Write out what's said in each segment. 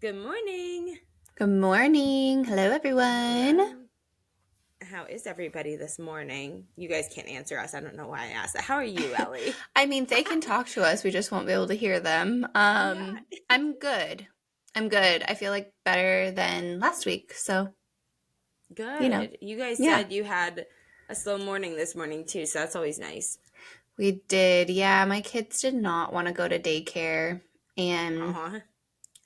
Good morning. Good morning. Hello, everyone. Hello. How is everybody this morning? You guys can't answer us. I don't know why I asked that. How are you, Ellie? I mean, they can talk to us. We just won't be able to hear them. Yeah. I'm good. I'm good. I feel like better than last week. So, you know, Good. You guys yeah, said you had a slow morning this morning too, so that's always nice. we did. Yeah, my kids did not want to go to daycare. And Aw.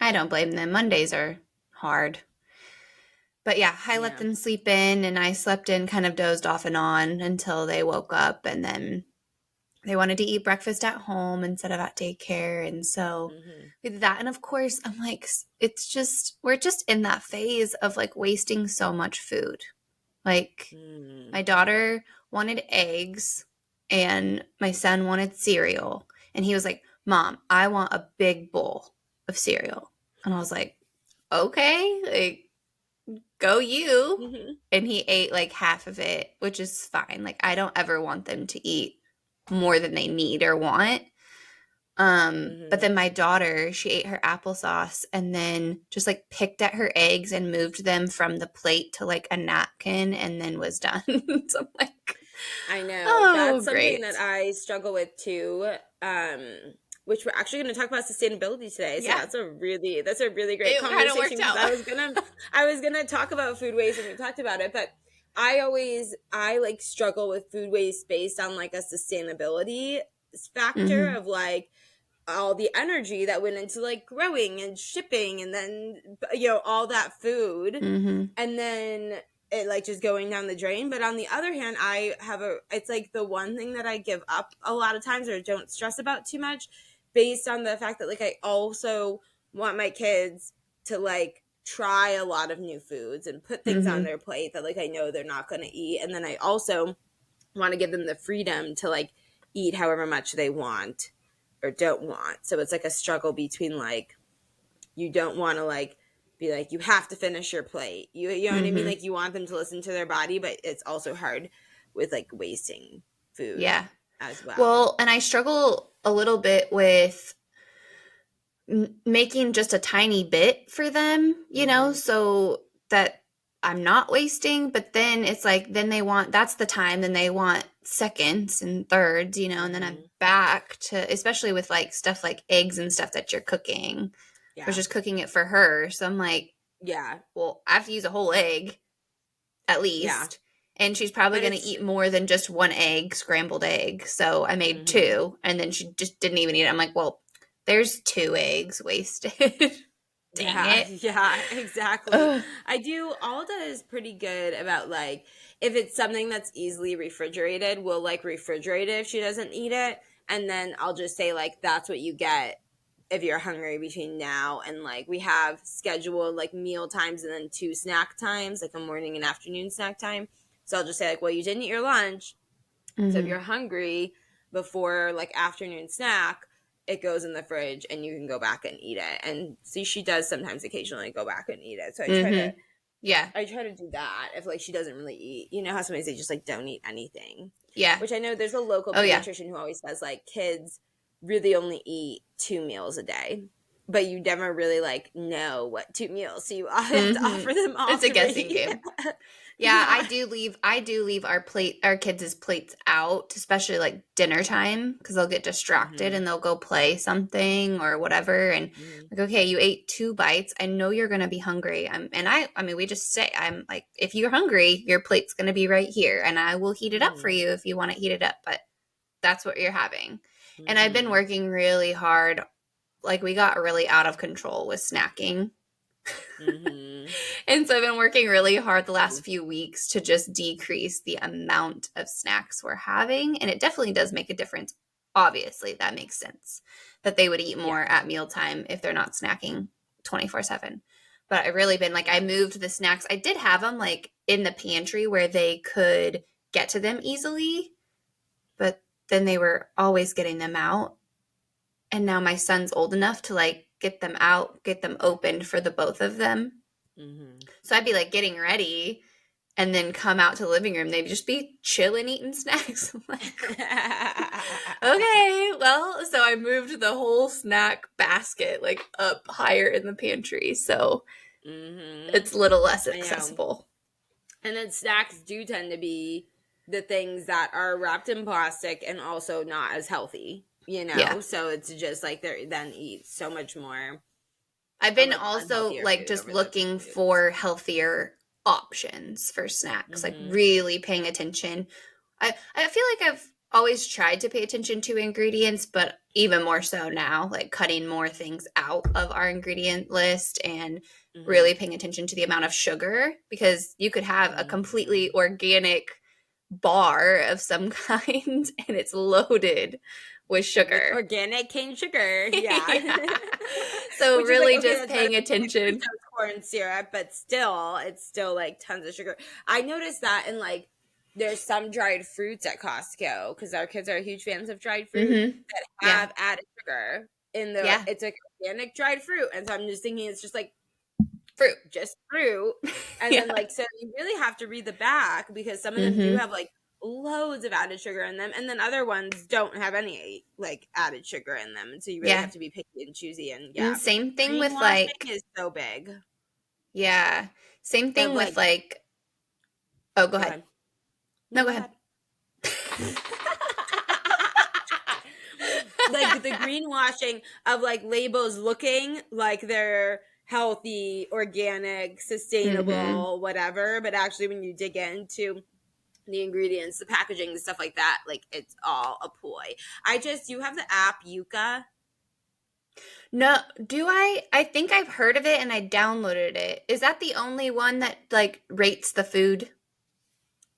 I don't blame them. Mondays are hard. But yeah, I let Yeah. them sleep in and I slept in, kind of dozed off and on until they woke up. And then they wanted to eat breakfast at home instead of at daycare. And so Mm-hmm. we did that. And of course, I'm like, it's just, we're just in that phase of like wasting so much food. Like, Mm. my daughter wanted eggs and my son wanted cereal. And he was like, Mom, I want a big bowl of cereal. And I was like, okay, like, go you. Mm-hmm. And he ate like half of it, which is fine. Like, I don't ever want them to eat more than they need or want. But Mm-hmm. then my daughter, she ate her applesauce and then just like picked at her eggs and moved them from the plate to like a napkin and then was done. So I'm like, I know. That's oh, something that great. I struggle with too. Which we're actually going to talk about sustainability today. So Yeah, that's a really great it kind of conversation worked because out. I was gonna talk about food waste and we talked about it, but I like struggle with food waste based on like a sustainability factor Hmm. of like all the energy that went into like growing and shipping and then all that food Hmm. and then it like just going down the drain. But on the other hand, it's like the one thing that I give up a lot of times or don't stress about too much based on the fact that like I also want my kids to like try a lot of new foods and put things on Hmm. their plate that like I know they're not going to eat, and then I also want to give them the freedom to like eat however much they want or don't want. So it's like a struggle between like you don't want to like be like you have to finish your plate. You know what I mean? Hmm. Like you want them to listen to their body, but it's also hard with like wasting food Yeah. as well. Well, and I struggle a little bit with making just a tiny bit for them, Hmm. so that I'm not wasting. But then it's like, then they want, that's the time, then they want seconds and thirds, and then I'm Hmm. back to, especially with like stuff like eggs and stuff that you're cooking. I was Yeah. just cooking it for her. So I'm like, Yeah. well, I have to use a whole egg at Yeah. least. And she's probably But going to it's eat more than just one egg, scrambled egg. So I made hmm two, and then she just didn't even eat it. I'm like, well, there's two eggs wasted. Dang yeah, it. yeah, exactly. Ugh. I do Alda is pretty good about like if it's something that's easily refrigerated, we'll like refrigerate it if she doesn't eat it. And then I'll just say like that's what you get if you're hungry between now and like we have scheduled like meal times and then two snack times, like a morning and afternoon snack time. So I'll just say like, well, you didn't eat your lunch, so if Hmm. you're hungry before like afternoon snack, it goes in the fridge and you can go back and eat it. And see, she does sometimes occasionally go back and eat it. So I try Hmm. to Yeah. I try to do that if like she doesn't really eat. You know how sometimes they just like don't eat anything. Yeah. Which I know there's a local Oh, yeah. pediatrician who always says like kids really only eat two meals a day. But you never really like know what two meals. So you have to Hmm. offer them all It's a guessing three. game. Yeah, Yeah. I do leave our kids' plates out, especially like dinner time, because they'll get distracted Hmm. and they'll go play something or whatever. And Hmm. like, okay, you ate two bites. I know you're gonna be hungry. I mean, we just say, I'm like, if you're hungry, your plate's gonna be right here, and I will heat it up for Hmm. you if you want to heat it up. But that's what you're having. And I've been Hmm. working really hard. Like, we got really out of control with snacking. Hmm. And so I've been working really hard the last few weeks to just decrease the amount of snacks we're having. And it definitely does make a difference. Obviously, that makes sense that they would eat Yeah. more at mealtime if they're not snacking 24/7. But I've really been like, I Yeah. moved the snacks. I did have them like in the pantry where they could get to them easily, but then they were always getting them out. And now my son's old enough to like get them out, get them opened for the both of them. Hmm. So I'd be like getting ready, and then come out to the living room, they'd just be chilling, eating snacks. I'm like, okay, well, so I moved the whole snack basket like up higher in the pantry, so it's a little less accessible. And then snacks do tend to be the things that are wrapped in plastic and also not as healthy, you know? Yeah. So it's just like they then eat so much more. I've been also like just looking for healthier options for snacks, like really paying attention. I feel like I've always tried to pay attention to ingredients, but even more so now, like cutting more things out of our ingredient list and really paying attention to the amount of sugar, because you could have a completely organic bar of some kind and it's loaded with sugar. With organic cane sugar. Yeah. So really just paying attention. Corn syrup, but it's still like tons of sugar. I noticed that in like there's some dried fruits at Costco, because our kids are huge fans of dried fruit, that have added sugar in the it's like organic dried fruit. And so I'm just thinking it's just like fruit. And then like, so you really have to read the back, because some of them do have like loads of added sugar in them, and then other ones don't have any like added sugar in them, and so you really have to be picky and choosy. And same thing with like is so big. Same thing with like oh, go ahead. No, go ahead. Like the greenwashing of like labels looking like they're healthy, organic, sustainable, whatever, but actually when you dig into the ingredients, the packaging, and stuff like that, like it's all a ploy. You have the app Yuka? No, do I? I think I've heard of it and I downloaded it. Is that the only one that like rates the food?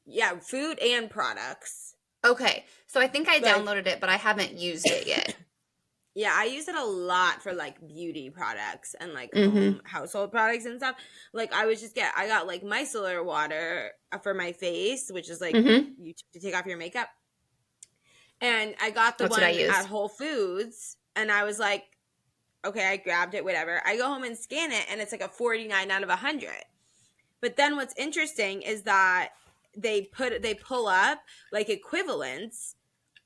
Yeah, food and products. Okay, so I think I downloaded it, but I haven't used it yet. Yeah, I use it a lot for like beauty products and like home household products and stuff. Like I got like micellar water for my face, which is like you to take off your makeup. And I got the one at Whole Foods, and I was like, okay, I grabbed it, whatever. I go home and scan it, and it's like a 49 out of 100. But then what's interesting is that they pull up like equivalents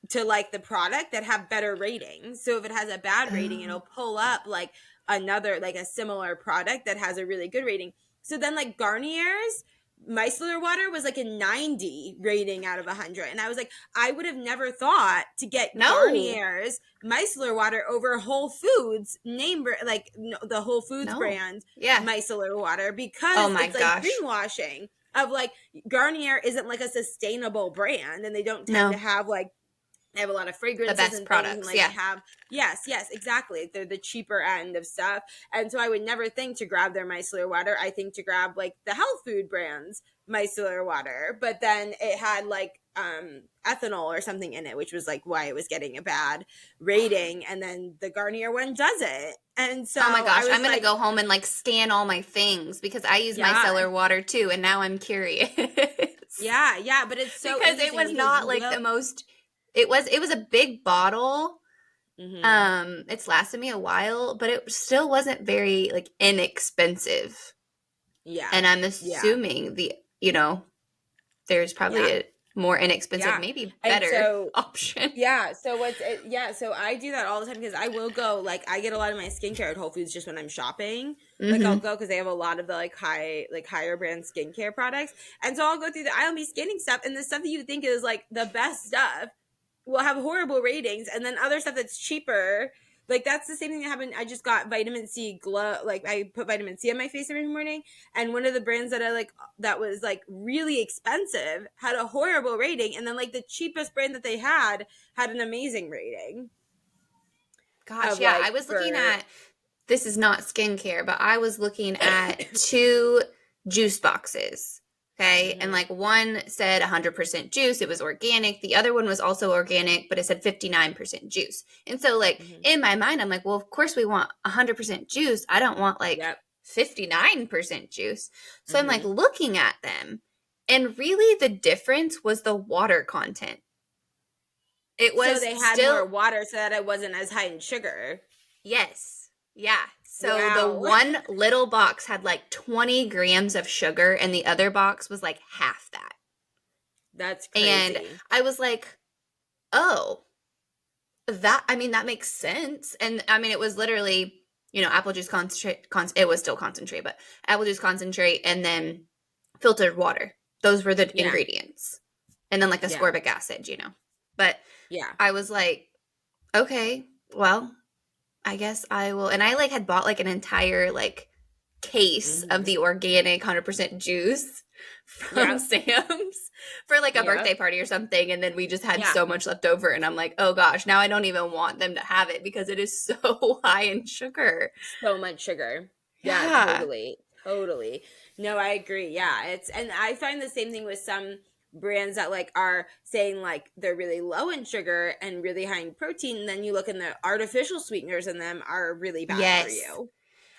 to like the product that have better ratings. So if it has a bad rating, it'll pull up like another, like a similar product that has a really good rating. So then like Garnier's micellar water was like a 90 rating out of 100. And I was like, I would have never thought to get Garnier's micellar water over Whole Foods the Whole Foods brand micellar water, because it's like greenwashing of like Garnier isn't like a sustainable brand, and they don't tend to have like, they have a lot of fragrances, the best products, and like yes, exactly. They're the cheaper end of stuff, and so I would never think to grab their micellar water. I think to grab like the health food brands micellar water, but then it had like ethanol or something in it, which was like why it was getting a bad rating. And then the Garnier one does it, and so oh my gosh, I'm gonna go home and like scan all my things, because I use micellar water too, and now I'm curious. yeah, but it's so because it was not like the most. It was a big bottle. It's lasted me a while, but it still wasn't very like inexpensive. Yeah. And I'm assuming there's probably a more inexpensive, maybe better option. Yeah. So so I do that all the time, because I will go, like I get a lot of my skincare at Whole Foods just when I'm shopping. Like I'll go, because they have a lot of the like higher brand skincare products. And so I'll go through I'll be scanning stuff, and the stuff that you think is like the best stuff will have horrible ratings, and then other stuff that's cheaper, like that's the same thing that happened. I just got vitamin C glow, like I put vitamin C on my face every morning, and one of the brands that I like that was like really expensive had a horrible rating, and then like the cheapest brand that they had an amazing rating. Gosh, yeah, I was looking at, this is not skincare, but I was looking at 2 juice boxes. Okay. And like one said 100% juice. It was organic. The other one was also organic, but it said 59% juice. And so like in my mind, I'm like, well, of course we want 100% juice. I don't want like 59% juice. So I'm like looking at them, and really the difference was the water content. It was so they had more water, so that it wasn't as high in sugar. Yes. Yeah. So the Wow. one little box had like 20 grams of sugar, and the other box was like half that. That's And crazy. I was like, oh, that makes sense. And I mean, it was literally, apple juice concentrate, it was still concentrate, but apple juice concentrate and then filtered water. Those were the Yeah. ingredients. And then like Yeah. ascorbic acid. But Yeah. I was like, okay, well, I guess I will. And I like had bought like an entire like case of Mm-hmm. the organic 100% juice from Yep. Sam's for like a Yep. birthday party or something. And then we just had Yeah. so much left over. And I'm like, oh gosh, now I don't even want them to have it because it is so high in sugar. So much sugar. Yeah, Yeah. totally. Totally. No, I agree. Yeah. And I find the same thing with some brands that like are saying like they're really low in sugar and really high in protein. And then you look and the artificial sweeteners in them are really bad for Yes. you.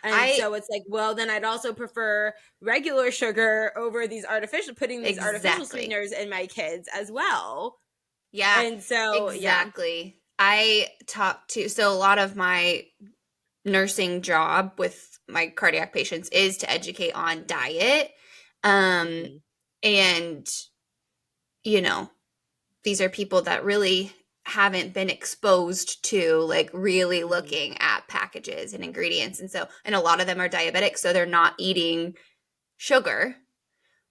And I so it's like, well, then I'd also prefer regular sugar over putting these artificial exactly. sweeteners in my kids as well. Yeah, And so, yeah. exactly. I talked to, so a lot of my nursing job with my cardiac patients is to educate on diet. Um, Mhm. and, you know, these are people that really haven't been exposed to like really Mhm. looking at packages and ingredients. And a lot of them are diabetic, so they're not eating sugar,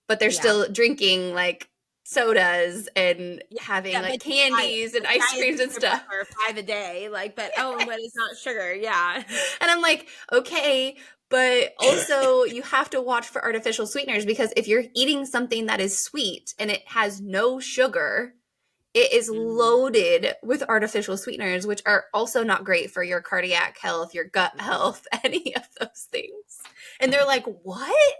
but they're Yeah. still drinking like sodas and Yeah, having yeah, like but just diet, candies and like ice diet creams and peanut stuff. butter 5 a day, like, but oh, but it's Yes. not sugar, yeah. And I'm like, okay, but also you have to watch for artificial sweeteners because if you're eating something that is sweet and it has no sugar, it is Mhm, loaded with artificial sweeteners, which are also not great for your cardiac health, your gut mhm. health, any of those things. And they're like, what?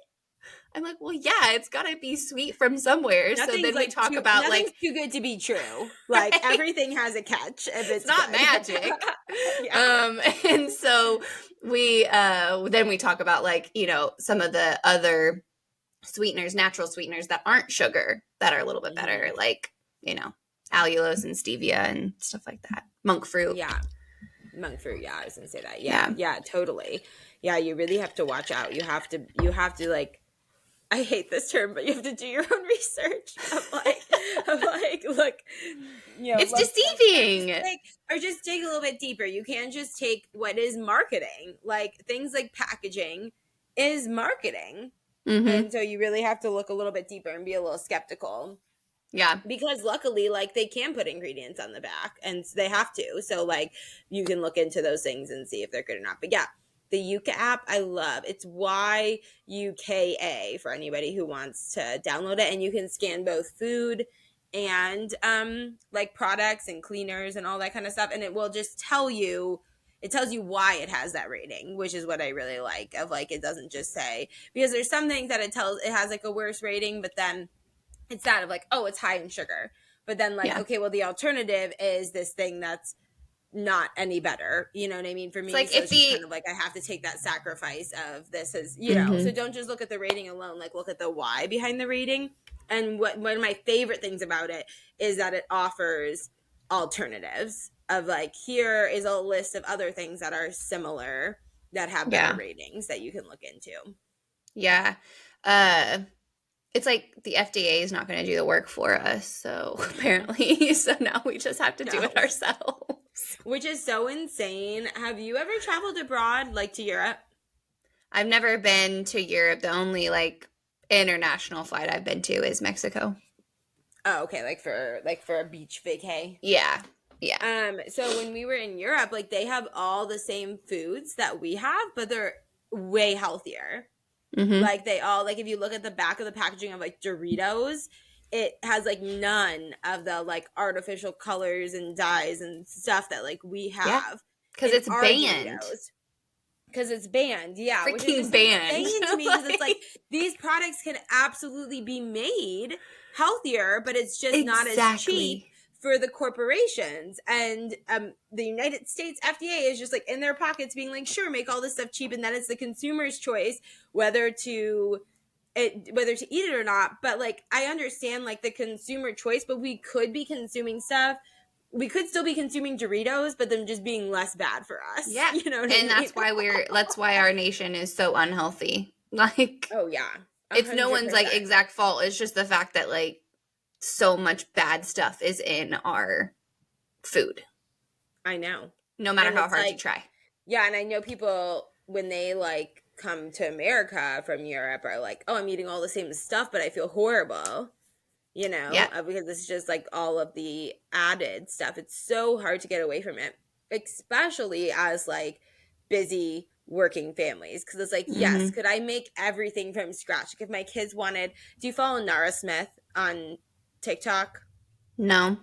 I'm like, well, yeah, it's got to be sweet from somewhere. So then we talk about Nothing's like, too good to be true. Like, right? everything has a catch if It's it's not good. magic. Yeah. And so we then we talk about like, some of the other sweeteners, natural sweeteners that aren't sugar that are a little bit better, Mhm. like, allulose and stevia and stuff like that. Monk fruit. Yeah. Monk fruit, yeah, I was gonna say that. Yeah, Yeah. yeah, totally. Yeah, you really have to watch out. You have to like I hate this term, but you have to do your own research of like look, It's look deceiving. or just dig a little bit deeper. You can't just take what is marketing. Like things like packaging is marketing. Mhm. And so you really have to look a little bit deeper and be a little skeptical. Yeah. Because luckily, like they can put ingredients on the back and they have to. So like you can look into those things and see if they're good or not. But yeah, the Yuka app I love. It's YUKA for anybody who wants to download it, and you can scan both food and like products and cleaners and all that kind of stuff, and it will just tell you. It tells you why it has that rating, which is what I really like. Of like, it doesn't just say, because there's some things that it has like a worse rating, but then it's that of like, oh, it's high in sugar. But then like, Yeah. okay, well the alternative is this thing that's not any better. You know what I mean? For It's me. like So if it's just the kind of like I have to take that sacrifice of this as. So Mhm. don't just look at the rating alone, like look at the why behind the rating. And what one of my favorite things about it is that it offers alternatives of like, here is a list of other things that are similar that have better Yeah. ratings that you can look into. Yeah. Uh it's like the FDA is not going to do the work for us, so apparently, so now we just have to do it No. ourselves. Which is so insane. Have you ever traveled abroad, like to Europe? I've never been to Europe. The only like international flight I've been to is Mexico. Oh, okay, like for a beach vacay. Yeah. Yeah. So when we were in Europe, like they have all the same foods that we have, but they're way healthier. Mhm. Like they all like if you look at the back of the packaging of like Doritos, it has like none of the like artificial colors and dyes and stuff that like we Yeah. have Cuz in it's our banned. Doritos. Because it's banned, yeah, which is Freaking just banned. insane to me because it's like Like, these products can absolutely be made healthier, but it's just not as cheap exactly. for the corporations. And the United States FDA is just like in their pockets being like, sure, make all this stuff cheap, and then it's the consumer's choice whether to eat it or not. But like I understand like the consumer choice, but we could be consuming stuff we could still be consuming Doritos, but them just being less bad for us. Yeah. You know what I mean? That's why our nation is so unhealthy. Like, Oh yeah. it's no one's like 100%. exact fault. It's just the fact that like so much bad stuff is in our food. I know. No matter And how it's hard like, you try. yeah, and I know people when they like come to America from Europe are like, "Oh, I'm eating all the same stuff, but I feel horrible." Yeah. Because it's just like all of the added stuff. It's so hard to get away from it, especially as like busy working families. Because it's like, yes, Mhm. could I make everything from scratch? Like if my kids wanted, do you follow Nara Smith on TikTok? No.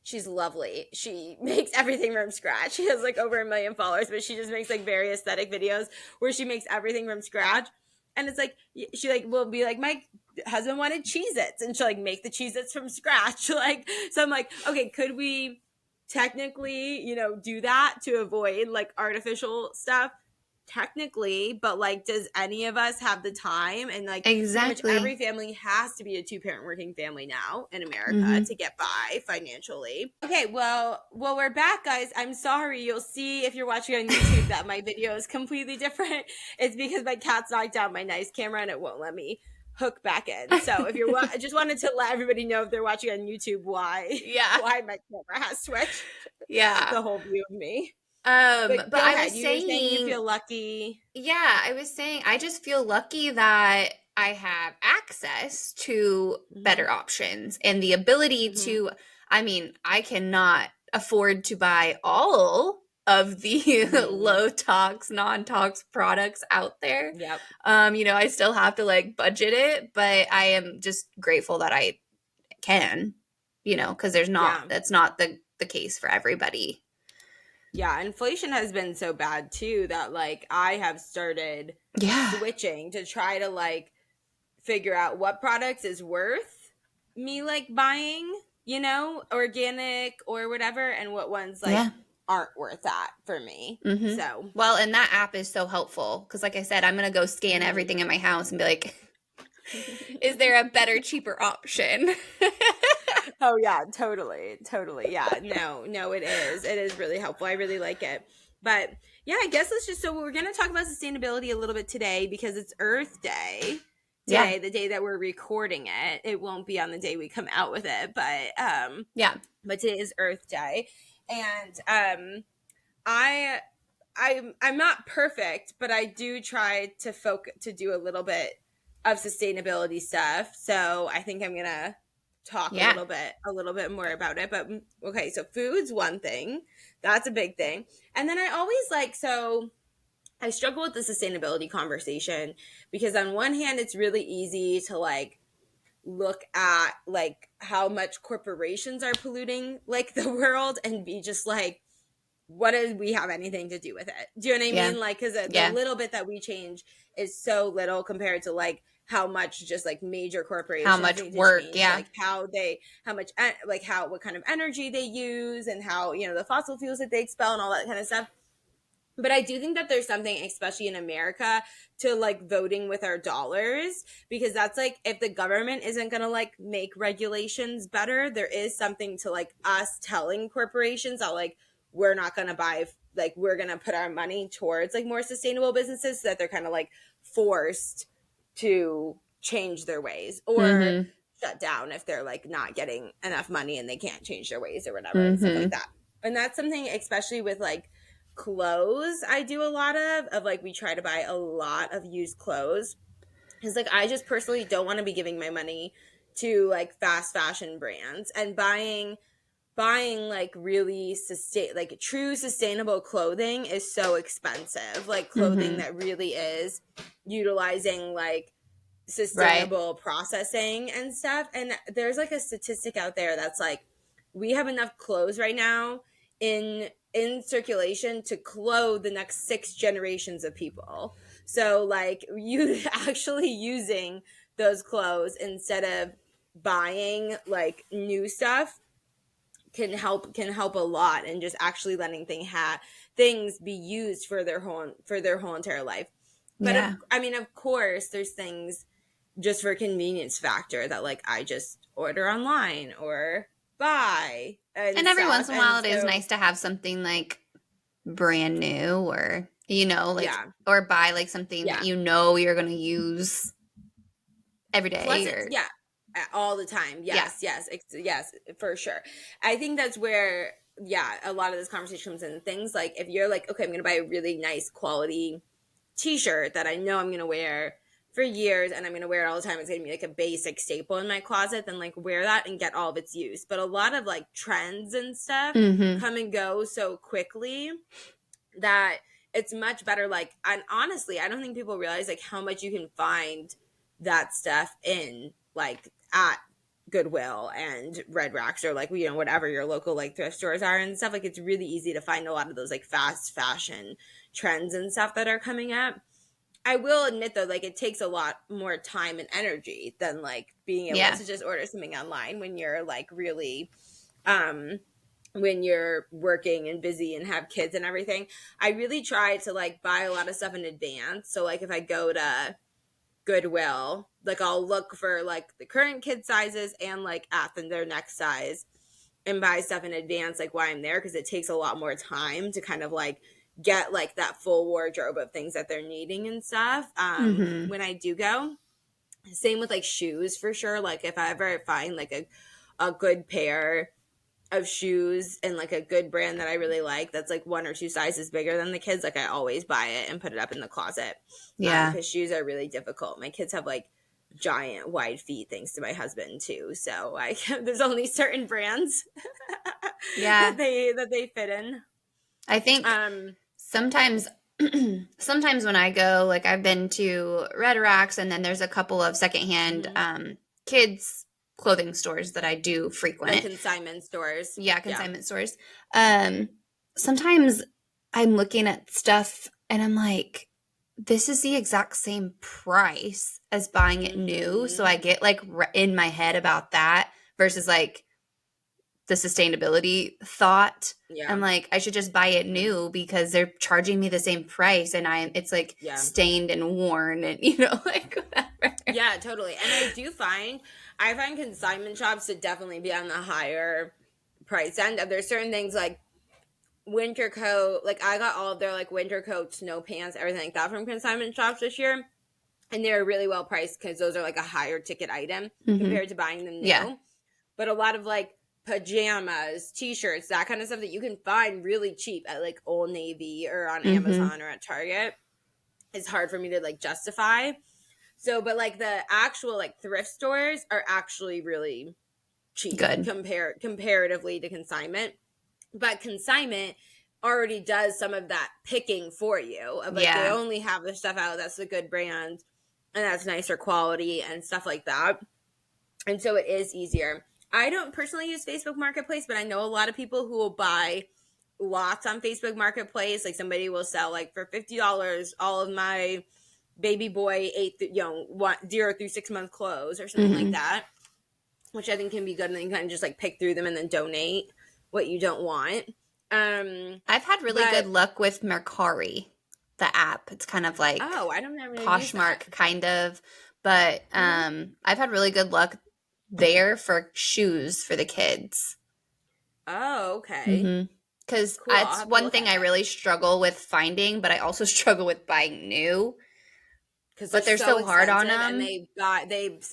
She's lovely. She makes everything from scratch. She has like over 1 million followers, but she just makes like very aesthetic videos where she makes everything from scratch. And it's like she like will be like, my husband wanted Cheez-Its, and she'll like make the Cheez-Its from scratch. Like, so I'm like, okay, could we technically, do that to avoid like artificial stuff? Technically, but like, does any of us have the time? And like, pretty much Exactly. every family has to be a 2-parent working family now in America Mhm. to get by financially. Okay, well, we're back, guys. I'm sorry. You'll see if you're watching on YouTube that my video is completely different. It's because my cat's knocked out my nice camera and it won't let me hook back in. So if you're, I just wanted to let everybody know if they're watching on YouTube why my camera has switched. Yeah. The whole view of me. But go I ahead. was You were saying you saying, feel lucky. yeah, I was saying I just feel lucky that I have access to better options and the ability to, I mean, I cannot afford to buy all of the low-tox, non-tox products out there. Yep. I still have to like budget it, but I am just grateful that I can, because that's not the case for everybody. Yeah, inflation has been so bad too that like I have started switching to try to like figure out what products is worth me like buying, organic or whatever, and what ones like aren't worth that for me. Mm-hmm. So, well, and that app is so helpful because like I said, I'm going to go scan everything in my house and be like, is there a better, cheaper option? Oh yeah, totally. Yeah, no, it is really helpful. I really like it. But yeah, I guess we're going to talk about sustainability a little bit today because it's Earth Day today, the day that we're recording it. It won't be on the day we come out with it, but but today is Earth Day. And I'm not perfect, but I do try to do a little bit of sustainability stuff. So I think I'm going to talk a little bit more about it. But okay, so food's one thing. That's a big thing. And then I always I struggle with the sustainability conversation because on one hand it's really easy to like look at like how much corporations are polluting like the world and be just like, what do we have anything to do with it? Do you know what I mean? Like, because the little bit that we change is so little compared to like how much just like major corporations, how much work, like what kind of energy they use and how, the fossil fuels that they expel and all that kind of stuff. But I do think that there's something, especially in America, to like voting with our dollars, because that's like, if the government isn't going to like make regulations better, there is something to like us telling corporations that like, we're not going to buy, like, we're going to put our money towards like more sustainable businesses so that they're kind of like forced to change their ways or shut down if they're like not getting enough money and they can't change their ways or whatever and stuff like that. And that's something, especially with like clothes, I do a lot of like, we try to buy a lot of used clothes because like I just personally don't want to be giving my money to like fast fashion brands, and buying like really true sustainable clothing is so expensive. Like clothing that really is utilizing like sustainable processing and stuff. And there's like a statistic out there that's like, we have enough clothes right now in circulation to clothe the next 6 generations of people. So like you actually using those clothes instead of buying like new stuff can help a lot, and just actually letting things be used for their whole entire life. But of course there's things just for convenience factor that like I just order online or buy And every once in a while, it is nice to have something like brand new, or like, or buy like something that you're going to use every day. Plus, all the time. Yes, for sure. I think that's where a lot of this conversation comes in. Things like if you're like, okay, I'm going to buy a really nice quality t-shirt that I know I'm going to wear for years and I'm going to wear it all the time. It's going to be like a basic staple in my closet. Then like wear that and get all of its use. But a lot of like trends and stuff come and go so quickly that it's much better. Like, and honestly, I don't think people realize like how much you can find that stuff in like at Goodwill and Red Rocks, or like, whatever your local like thrift stores are and stuff. Like, it's really easy to find a lot of those like fast fashion trends and stuff that are coming up. I will admit though, like it takes a lot more time and energy than like being able to just order something online when you're like really, when you're working and busy and have kids and everything. I really try to like buy a lot of stuff in advance. So like if I go to Goodwill, like I'll look for like the current kid sizes and like at their next size and buy stuff in advance, like while I'm there, because it takes a lot more time to kind of like get like that full wardrobe of things that they're needing and stuff when I do go. Same with like shoes for sure. Like if I ever find like a good pair of shoes and like a good brand that I really like that's like 1 or 2 sizes bigger than the kids, like I always buy it and put it up in the closet. Because shoes are really difficult. My kids have like giant wide feet thanks to my husband too, so there's only certain brands that they fit in. I think sometimes when I go, like I've been to Red Rocks, and then there's a couple of secondhand kids clothing stores that I do frequent. Like consignment stores. Consignment stores. Sometimes I'm looking at stuff and I'm like, this is the exact same price as buying it new. So I get like in my head about that versus like the sustainability thought. I'm like, I should just buy it new because they're charging me the same price and it's like stained and worn and like whatever. Yeah, totally. And I find consignment shops to definitely be on the higher price end. There's certain things like winter coat, like I got all of their like winter coats, snow pants, everything like that from consignment shops this year, and they're really well priced because those are like a higher ticket item compared to buying them new. But a lot of like pajamas, t-shirts, that kind of stuff that you can find really cheap at like Old Navy or on Amazon or at Target is hard for me to like justify. So, but like the actual like thrift stores are actually really cheap comparatively to consignment. But consignment already does some of that picking for you. Like they only have the stuff out that's a good brand and that's nicer quality and stuff like that. And so it is easier. I don't personally use Facebook Marketplace, but I know a lot of people who will buy lots on Facebook Marketplace. Like somebody will sell like for $50 all of my baby boy 0 through 6 month clothes or something like that, which I think can be good. And then you kind of just like pick through them and then donate what you don't want. I've had really good luck with Mercari, the app. It's kind of like I don't know Poshmark kind of, but I've had really good luck there for shoes for the kids. Oh, okay. Because that's one thing I really struggle with finding, but I also struggle with buying new. But they're so hard on them, and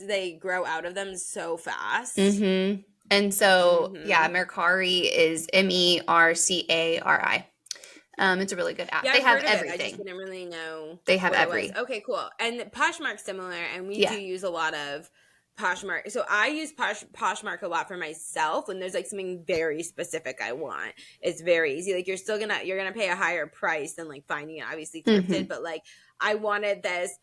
they grow out of them so fast. And so, Mercari is Mercari. It's a really good app. Yeah, they I've have heard of everything. It. I just didn't really know. They have everything. Okay, cool. And Poshmark's similar, and we do use a lot of Poshmark. So I use Poshmark a lot for myself when there's like something very specific I want. It's very easy. Like you're gonna pay a higher price than like finding it obviously thrifted, but like I wanted this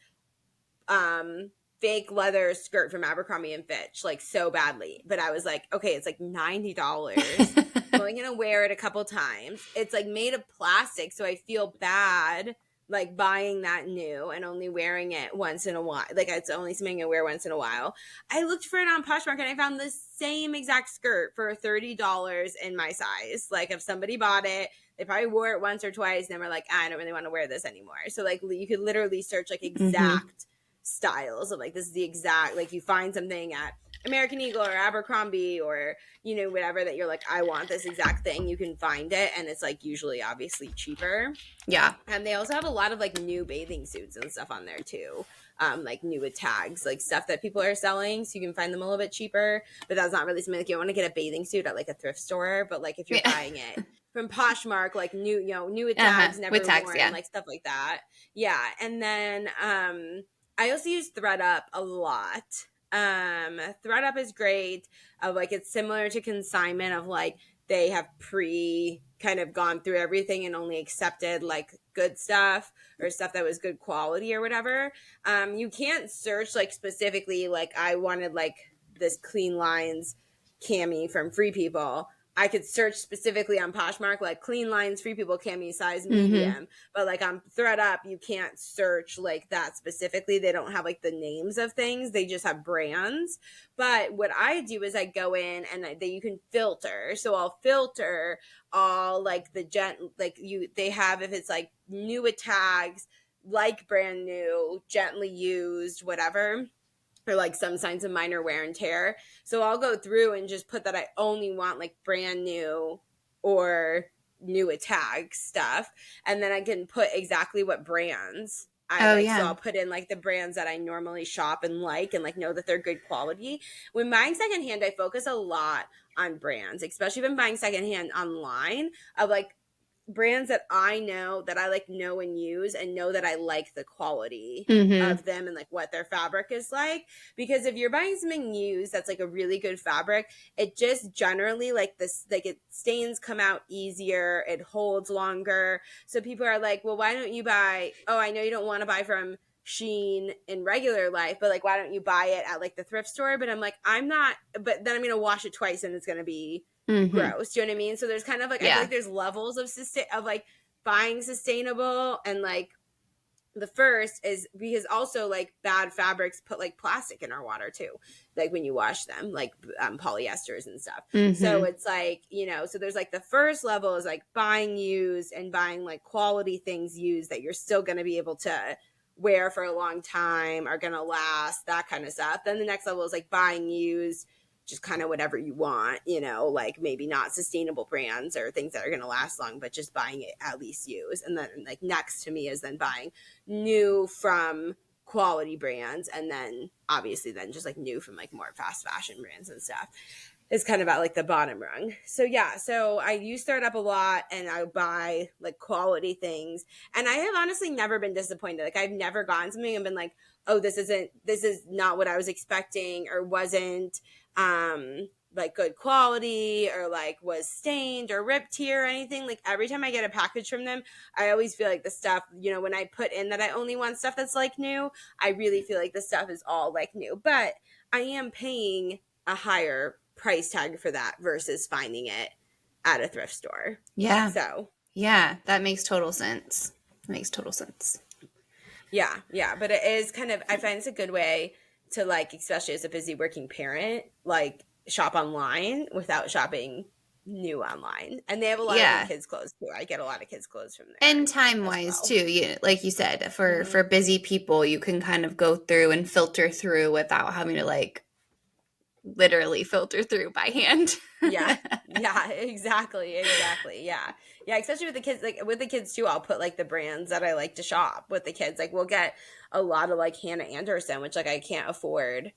fake leather skirt from Abercrombie and Fitch like so badly, but I was like, okay, it's like $90. I'm only gonna wear it a couple times. It's like made of plastic, so I feel bad like buying that new and only wearing it once in a while. Like it's only something I wear once in a while. I looked for it on Poshmark and I found the same exact skirt for $30 in my size. Like if somebody bought it, they probably wore it once or twice and then were like, I don't really want to wear this anymore. So like you could literally search like exact styles of like this is the exact, like you find something at American Eagle or Abercrombie or, whatever that you're like, I want this exact thing, you can find it. And it's like usually obviously cheaper. Yeah. And they also have a lot of like new bathing suits and stuff on there too. Like new with tags, like stuff that people are selling. So you can find them a little bit cheaper, but that's not really something like you want to get a bathing suit at like a thrift store. But like if you're buying it from Poshmark, like new with tags, never with tags, worn, yeah. like stuff like that. Yeah. And then I also use ThreadUp a lot. ThreadUp is great. Like it's similar to consignment of like they have kind of gone through everything and only accepted like good stuff or stuff that was good quality or whatever. You can't search like specifically like I wanted like this clean lines cami from Free People. I could search specifically on Poshmark like clean lines Free People cami size medium, but like on ThreadUp you can't search like that specifically. They don't have like the names of things, they just have brands. But what I do is I go in and you can filter. So I'll filter all like they have, if it's like new with tags, like brand new, gently used, whatever, or like some signs of minor wear and tear. So I'll go through and just put that I only want like brand new or new with tag stuff. And then I can put exactly what brands I like. Yeah. So I'll put in like the brands that I normally shop and like know that they're good quality. When buying secondhand, I focus a lot on brands, especially if I'm buying secondhand online, of like brands that I know that I like know and use and know that I like the quality of them and like what their fabric is like. Because if you're buying something used that's like a really good fabric, it just generally like this, like it stains come out easier, it holds longer. So people are like, well, why don't you buy, I know you don't want to buy from Shein in regular life, but like why don't you buy it at like the thrift store? But I'm like, but then I'm gonna wash it twice and it's gonna be gross. Do you know what I mean? So there's kind of like I feel like there's levels of like buying sustainable, and like the first is because also like bad fabrics put like plastic in our water too, like when you wash them, like polyesters and stuff. So it's like, so there's like the first level is like buying used and buying like quality things used that you're still going to be able to wear for a long time, are going to last, that kind of stuff. Then the next level is like buying used, just kind of whatever you want, like maybe not sustainable brands or things that are going to last long, but just buying it at least used. And then like next to me is then buying new from quality brands. And then obviously then just like new from like more fast fashion brands and stuff. It's kind of at like the bottom rung. So yeah, so I use ThreadUp a lot and I buy like quality things. And I have honestly never been disappointed. Like I've never gotten something and been like, oh, this is not what I was expecting, or wasn't like good quality, or like was stained or ripped here or anything. Like every time I get a package from them, I always feel like the stuff, when I put in that I only want stuff that's like new, I really feel like the stuff is all like new. But I am paying a higher price tag for that versus finding it at a thrift store. Yeah. So yeah, that makes total sense. Yeah, but it is kind of, I find it's a good way to like, especially as a busy working parent, like shop online without shopping new online. And they have a lot of kids clothes too. I get a lot of kids clothes from there. And time wise too, like you said, for busy people, you can kind of go through and filter through without having to like literally filter through by hand. yeah, exactly. Yeah, especially with the kids, like with the kids too, I'll put like the brands that I like to shop with the kids. Like we'll get a lot of like Hannah Anderson, which like I can't afford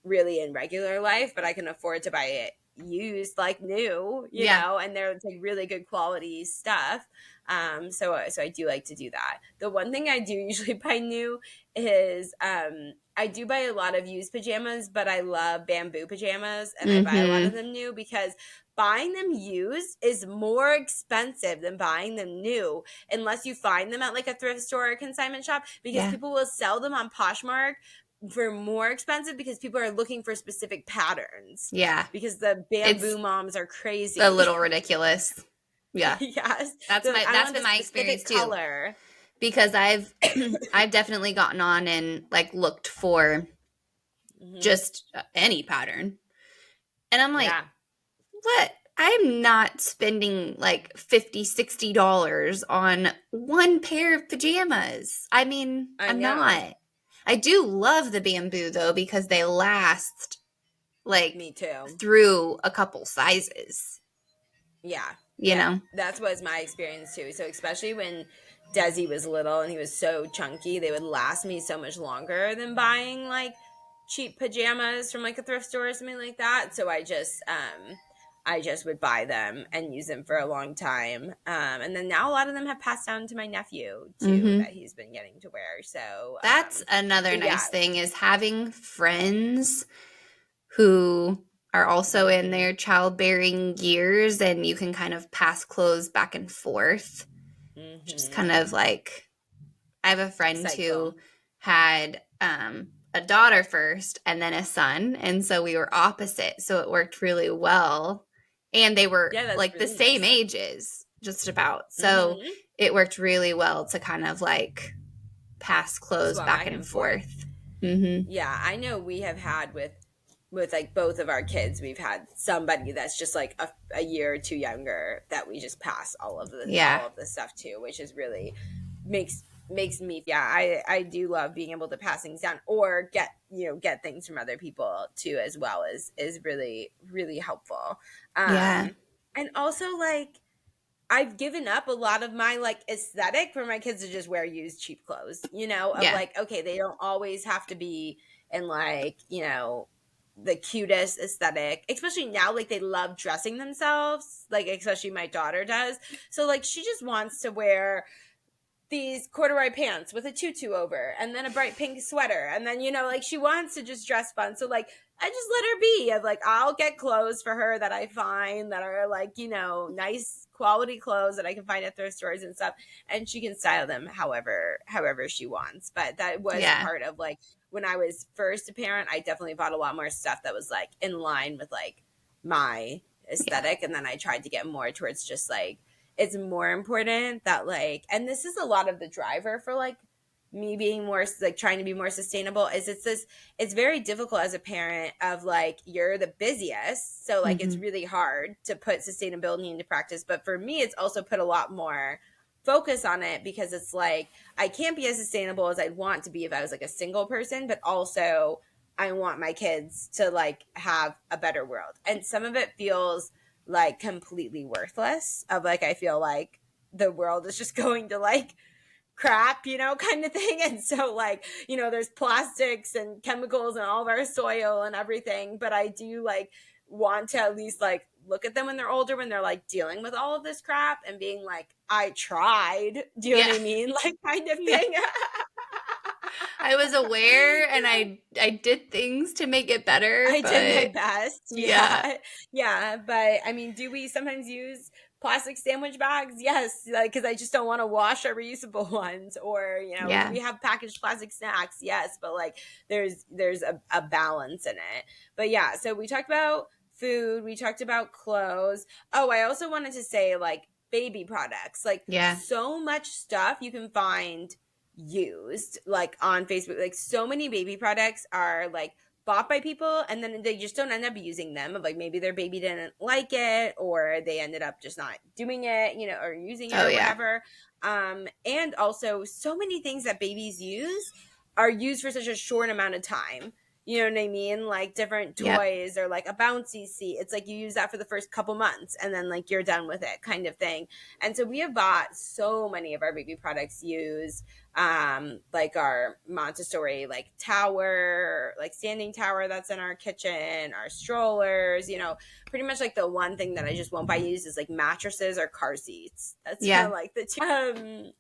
really in regular life, but I can afford to buy it used like new, you know, and they're like really good quality stuff. So I do like to do that. The one thing I do usually buy new is I do buy a lot of used pajamas, but I love bamboo pajamas, and I buy a lot of them new because buying them used is more expensive than buying them new, unless you find them at like a thrift store or consignment shop, because people will sell them on Poshmark for more expensive because people are looking for specific patterns. Yeah. Because the bamboo moms are crazy. A little ridiculous. Yeah. Yes. That's been my experience too. Color. Because I've definitely gotten on and like looked for just any pattern. And I'm like, what? I'm not spending like $50, $60 on one pair of pajamas. I mean, I'm not. I do love the bamboo though, because they last like Me too. through a couple sizes. Yeah. You know? That was my experience too. So especially when Desi was little and he was so chunky, they would last me so much longer than buying like cheap pajamas from like a thrift store or something like that. So I just would buy them and use them for a long time. And then now a lot of them have passed down to my nephew too, that he's been getting to wear. So That's another but yeah. nice thing is having friends who are also in their childbearing years, and you can kind of pass clothes back and forth. Just kind of like, I have a friend who had a daughter first and then a son, and so we were opposite, so it worked really well. And they were like really the same ages, just about. So it worked really well to kind of like pass clothes back and forth. Yeah, I know we have had with like both of our kids, we've had somebody that's just like a year or two younger that we just pass all of the stuff to, which is really makes me I do love being able to pass things down or get things from other people too, as well, is really, really helpful. And also like I've given up a lot of my like aesthetic for my kids to just wear used cheap clothes, of like, okay, they don't always have to be in like, the cutest aesthetic, especially now, like they love dressing themselves, like especially my daughter does. So like she just wants to wear these corduroy pants with a tutu over and then a bright pink sweater, and then like she wants to just dress fun. So like I just let her be. Of like I'll get clothes for her that I find that are like nice quality clothes that I can find at thrift stores and stuff, and she can style them however she wants. But that was part of like when I was first a parent, I definitely bought a lot more stuff that was like in line with like my aesthetic, and then I tried to get more towards just like it's more important that like, and this is a lot of the driver for like me being more like trying to be more sustainable, is it's very difficult as a parent of like you're the busiest, so like it's really hard to put sustainability into practice. But for me, it's also put a lot more focus on it because it's like I can't be as sustainable as I'd want to be if I was like a single person, but also I want my kids to like have a better world, and some of it feels like completely worthless, of like I feel like the world is just going to like crap, kind of thing. And so like, there's plastics and chemicals in all of our soil and everything, but I do like want to at least like look at them when they're older, when they're like dealing with all of this crap and being like, I tried, do you know what I mean, like kind of thing. I was aware and I did things to make it better. I did my best. Yeah. But I mean, do we sometimes use plastic sandwich bags? Yes, like because I just don't want to wash our reusable ones, or do we have packaged plastic snacks? Yes, but like there's a balance in it. But yeah, so we talked about food, we talked about clothes. Oh, I also wanted to say like baby products, like so much stuff you can find used like on Facebook. Like so many baby products are like bought by people and then they just don't end up using them, of like maybe their baby didn't like it or they ended up just not doing it, or using it or whatever. And also so many things that babies use are used for such a short amount of time. You know what I mean? Like different toys or like a bouncy seat. It's like you use that for the first couple months and then like you're done with it, kind of thing. And so we have bought so many of our baby products used, like our Montessori like tower, like standing tower that's in our kitchen, our strollers, pretty much like the one thing that I just won't buy used is like mattresses or car seats. That's kind of like the two.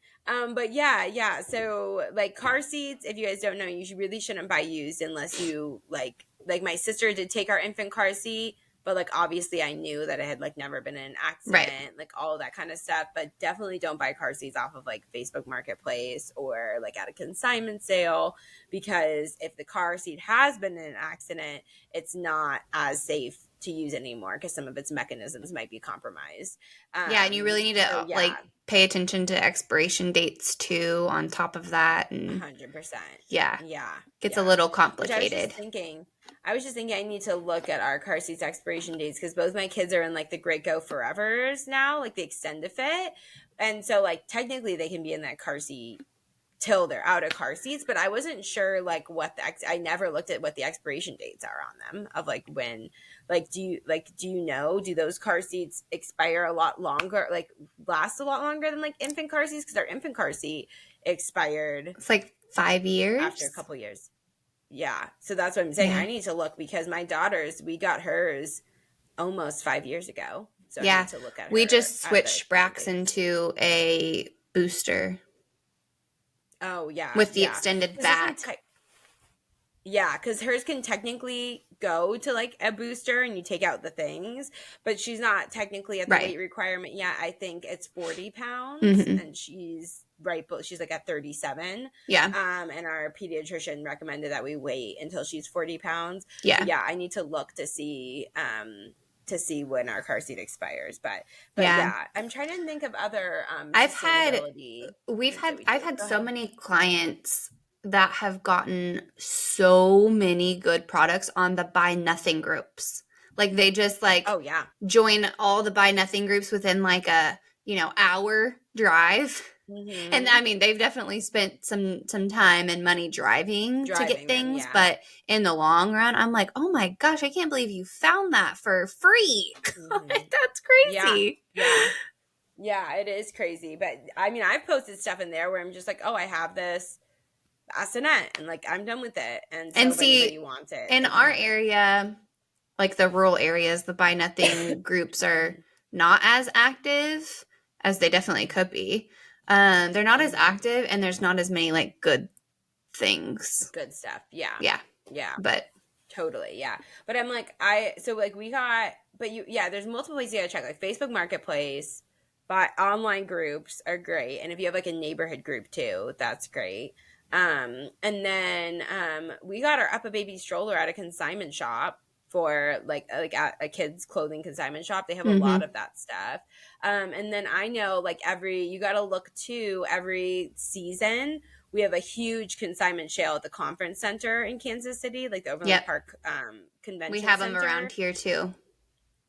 But yeah. So like car seats, if you guys don't know, you really shouldn't buy used unless you like my sister did take our infant car seat, but like obviously I knew that it had like never been in an accident, like all of that kind of stuff. But definitely don't buy car seats off of like Facebook Marketplace or like at a consignment sale, because if the car seat has been in an accident, it's not as safe to use anymore because some of its mechanisms might be compromised. And you really need to like pay attention to expiration dates too on top of that. And 100%. Gets a little complicated. I was just thinking I need to look at our car seats expiration dates because both my kids are in like the Great Go Forevers now, like the Extend-A-Fit. And so like technically they can be in that car seat till they're out of car seats, but I wasn't sure like what I never looked at what the expiration dates are on them of like when, like do you know, do those car seats expire a lot longer, like last a lot longer than like infant car seats, because our infant car seat expired It's like 5 years after a couple years. Yeah, so that's what I'm saying. Yeah. I need to look because my daughter's, we got hers almost 5 years ago, so I Yeah. need to look at her. We just at the switched current Brax dates. into a booster Oh yeah, with the yeah. extended 'Cause it can back. yeah, because hers can technically go to like a booster and you take out the things, but she's not technically at the Right. weight requirement yet. I think it's 40 pounds, Mhm. and she's right, but she's like at 37. Yeah. And our pediatrician recommended that we wait until she's 40 pounds. Yeah. So yeah, I need to look to see when our car seat expires. But Yeah. yeah, I'm trying to think of other I've had sustainability things that we I've do. had Go so ahead. many clients that have gotten so many good products on the buy nothing groups. Like they just like Oh yeah. join all the buy nothing groups within like a, hour drive. Mhm. And I mean, they've definitely spent some time and money driving to get Driving them, things, yeah. but in the long run, I'm like, oh my gosh, I can't believe you found that for free. Mhm. That's Yeah. crazy. Yeah, it is crazy. But I mean, I've posted stuff in there where I'm just like, oh, I have this bassinet, and like I'm done with it. And so And if see, anybody wants it, in they can our have it. area, like the rural areas, the buy nothing groups are not as active as they definitely could be. They're not as active, and there's not as many like good things. Good stuff. Yeah. Yeah, Yeah. but Totally. Yeah. But I'm like, we got, but there's multiple ways you gotta check. Like Facebook Marketplace, but online groups are great. And if you have like a neighborhood group too, that's great. And then we got our Up a Baby stroller at a consignment shop for like at a kids clothing consignment shop. They have a lot of that stuff. And then I know like you got to look too every season. We have a huge consignment sale at the conference center in Kansas City, like the Overland Park Convention we have Center. them around here too.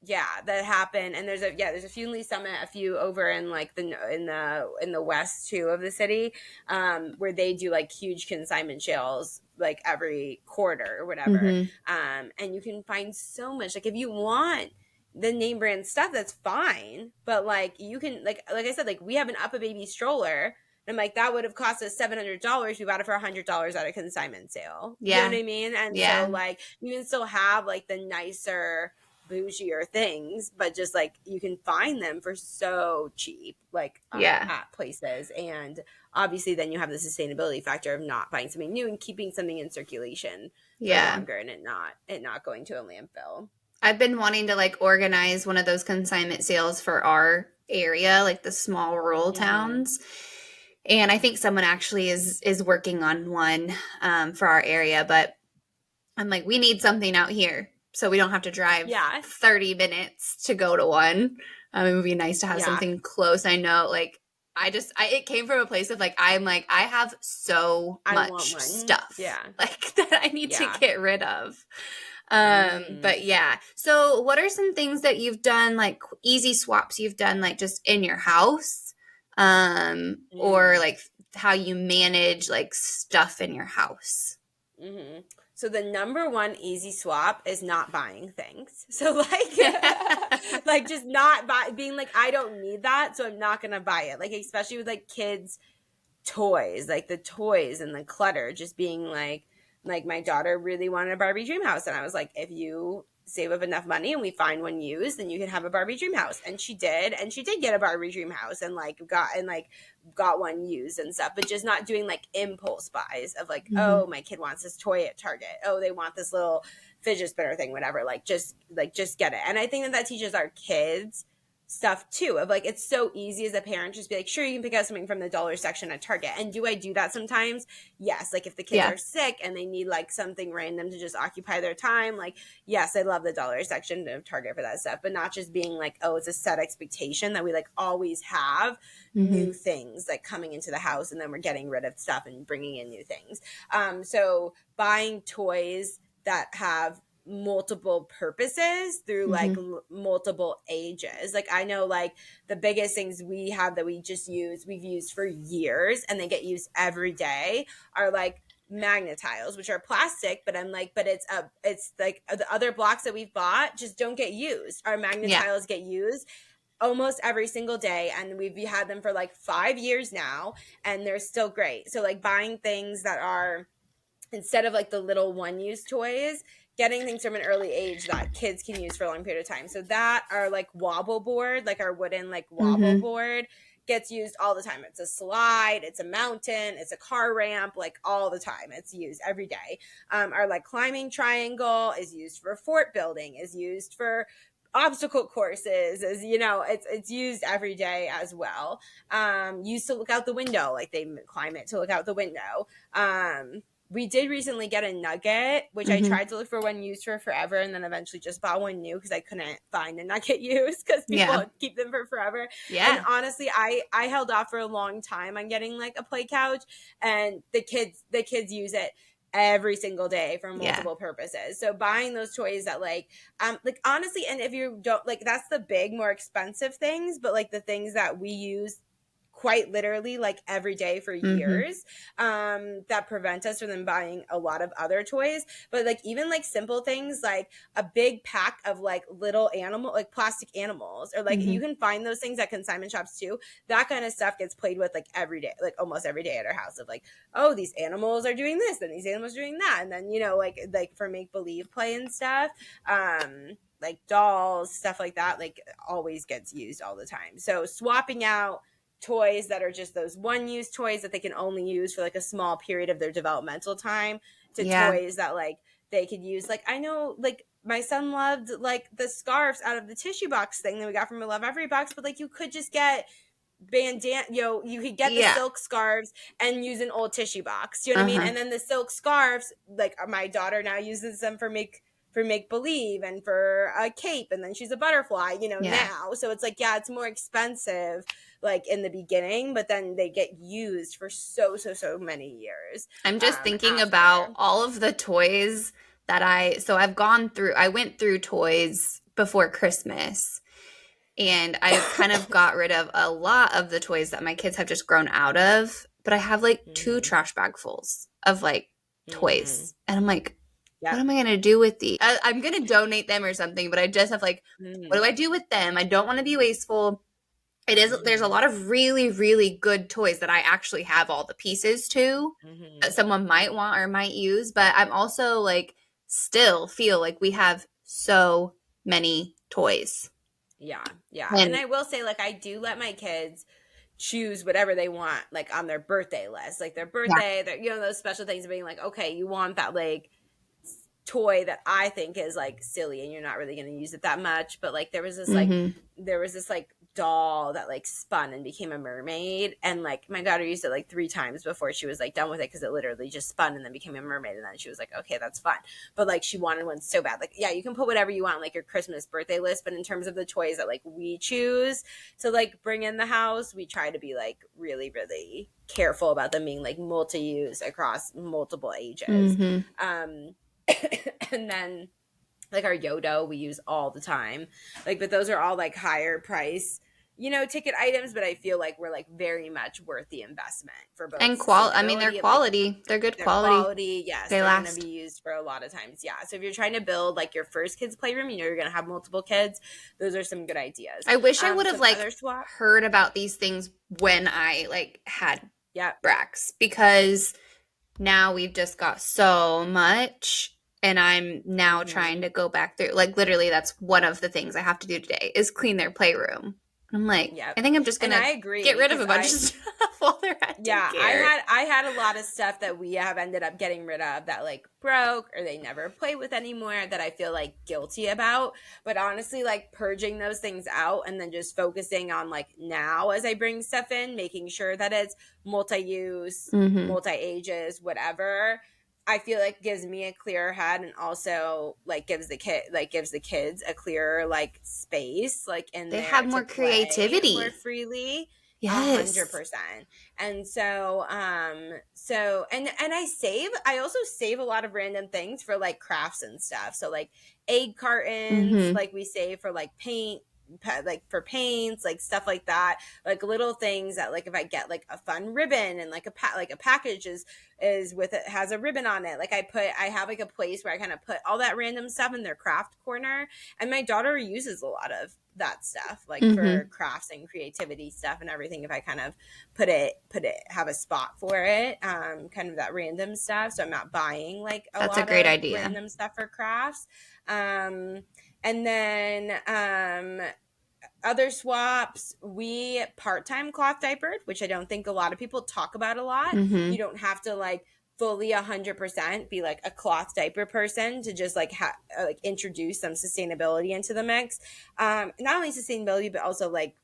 Yeah, that happened, and there's a few in Lee Summit, a few over in like in the west too of the city, where they do like huge consignment sales like every quarter or whatever. And you can find so much. Like if you want the name brand stuff, that's fine, but like you can like I said, like we have an Up a Baby stroller. And I'm like, that would have cost us $700. We bought it for $100 at a consignment sale. Yeah. You know what I mean? And so like you can still have like the nicer, bougier things, but just like you can find them for so cheap, like at places. And obviously then you have the sustainability factor of not buying something new and keeping something in circulation for longer, and it not going to a landfill. I've been wanting to like organize one of those consignment sales for our area, like the small rural towns. And I think someone actually is working on one for our area, but I'm like, we need something out here so we don't have to drive 30 minutes to go to one. It would be nice to have something close. I know, like, it came from a place of like, I have so much stuff like that I need to get rid of. But yeah. So what are some things that you've done, like easy swaps you've done, like just in your house? Or like how you manage like stuff in your house? So the number one easy swap is not buying things. So like, like just not being like, I don't need that, so I'm not going to buy it. Like, especially with like kids' toys, like the toys and the clutter, just being like my daughter really wanted a Barbie dream house. And I was like, if you save up enough money and we find one used, then you can have a Barbie dream house. And she did get a Barbie dream house and got one used and stuff, but just not doing like impulse buys of like, oh, my kid wants this toy at Target. Oh, they want this little fidget spinner thing, whatever. Just get it. And I think that teaches our kids stuff too, of like, it's so easy as a parent just be like, sure, you can pick out something from the dollar section at Target. And do I do that sometimes? Yes. Like if the kids are sick and they need like something random to just occupy their time, like, yes, I love the dollar section of Target for that stuff, but not just being like, oh, it's a set expectation that we like always have new things like coming into the house, and then we're getting rid of stuff and bringing in new things. So buying toys that have multiple purposes through like multiple ages. Like I know like the biggest things we have that we've used for years and they get used every day are like magnet tiles, which are plastic, but I'm like, but it's like the other blocks that we've bought just don't get used. Our magnet tiles get used almost every single day, and we've had them for like 5 years now, and they're still great. So like buying things that are, instead of like the little one-use toys, getting things from an early age that kids can use for a long period of time. So that our like wobble board, like our wooden like wobble board, gets used all the time. It's a slide, it's a mountain, it's a car ramp, like all the time. It's used every day. Our like climbing triangle is used for fort building, is used for obstacle courses, is, you know, it's used every day as well. Used to look out the window, like they climb it to look out the window. We did recently get a nugget, which I tried to look for one used for forever, and then eventually just bought one new because I couldn't find a nugget used because people keep them for forever. And honestly, I held off for a long time on getting like a play couch, and the kids use it every single day for multiple purposes. So buying those toys that like honestly, and if you don't like, that's the big, more expensive things, but like the things that we use quite literally like every day for years, that prevent us from them buying a lot of other toys. But like even like simple things like a big pack of like little animal, like plastic animals, or like you can find those things at consignment shops too. That kind of stuff gets played with like every day, like almost every day at our house, of like, oh, these animals are doing this and these animals are doing that, and then, you know, like for make believe play and stuff, like dolls, stuff like that, like always gets used all the time. So swapping out toys that are just those one-use toys that they can only use for like a small period of their developmental time to toys that like they could use. Like I know like my son loved like the scarves out of the tissue box thing that we got from a Love Every Box, but like you could just get bandana, you know, you could get the silk scarves and use an old tissue box, you know what I mean? And then the silk scarves, like my daughter now uses them for make believe and for a cape, and then she's a butterfly, you know, now. So it's like, it's more expensive like in the beginning, but then they get used for so many years. I'm just thinking about all of the toys that I went through toys before Christmas, and I kind of got rid of a lot of the toys that my kids have just grown out of, but I have like 2 trash bag fulls of like toys, and I'm like, what am I going to do with these? I'm going to donate them or something, but I just have like, what do I do with them? I don't want to be wasteful. There's a lot of really, really good toys that I actually have all the pieces to that someone might want or might use, but I'm also like, still feel like we have so many toys. Yeah. And I will say, like, I do let my kids choose whatever they want, like on their birthday list, like their birthday, you know, those special things of being like, okay, you want that like toy that I think is like silly and you're not really going to use it that much, but like there was this like doll that like spun and became a mermaid, and like my daughter used it like 3 times before she was like done with it, because it literally just spun and then became a mermaid, and then she was like, okay, that's fun. But like she wanted one so bad. Like, yeah, you can put whatever you want on like your Christmas birthday list, but in terms of the toys that like we choose to like bring in the house, we try to be like really, really careful about them being like multi-use across multiple ages. And then like our Yodo we use all the time, like, but those are all like higher price, you know, ticket items, but I feel like we're like very much worth the investment for both. And I mean, they're quality. Like, they're good quality. Yes, they're going to be used for a lot of times. Yeah. So if you're trying to build like your first kid's playroom, you know, you're going to have multiple kids. Those are some good ideas. I wish I would have like heard about these things when I like had Brax, because now we've just got so much. And I'm now trying to go back through, like, literally that's one of the things I have to do today is clean their playroom. I'm like, I think I'm just going to get rid of a bunch of stuff while they're at daycare. I had a lot of stuff that we have ended up getting rid of that like broke or they never play with anymore that I feel like guilty about. But honestly, like purging those things out and then just focusing on like now as I bring stuff in, making sure that it's multi-use, multi-ages, whatever, I feel like gives me a clearer head, and also like gives the kids a clearer like space, like, and they have more creativity more freely. Yes. 100%. And so and I also save a lot of random things for like crafts and stuff. So like egg cartons, Mm-hmm. like we save for like like for paints, like stuff like that, like little things that like if I get like a fun ribbon and like a package is with it has a ribbon on it, like I have like a place where I kind of put all that random stuff in their craft corner, and my daughter uses a lot of that stuff like Mm-hmm. for crafts and creativity stuff and everything. If I kind of put it have a spot for it, kind of that random stuff, so I'm not buying like a That's a lot great of idea. random stuff for crafts. And then other swaps, we part-time cloth diapered, which I don't think a lot of people talk about a lot. Mm-hmm. You don't have to like fully 100% be like a cloth diaper person to just like like introduce some sustainability into the mix. Not only sustainability but also like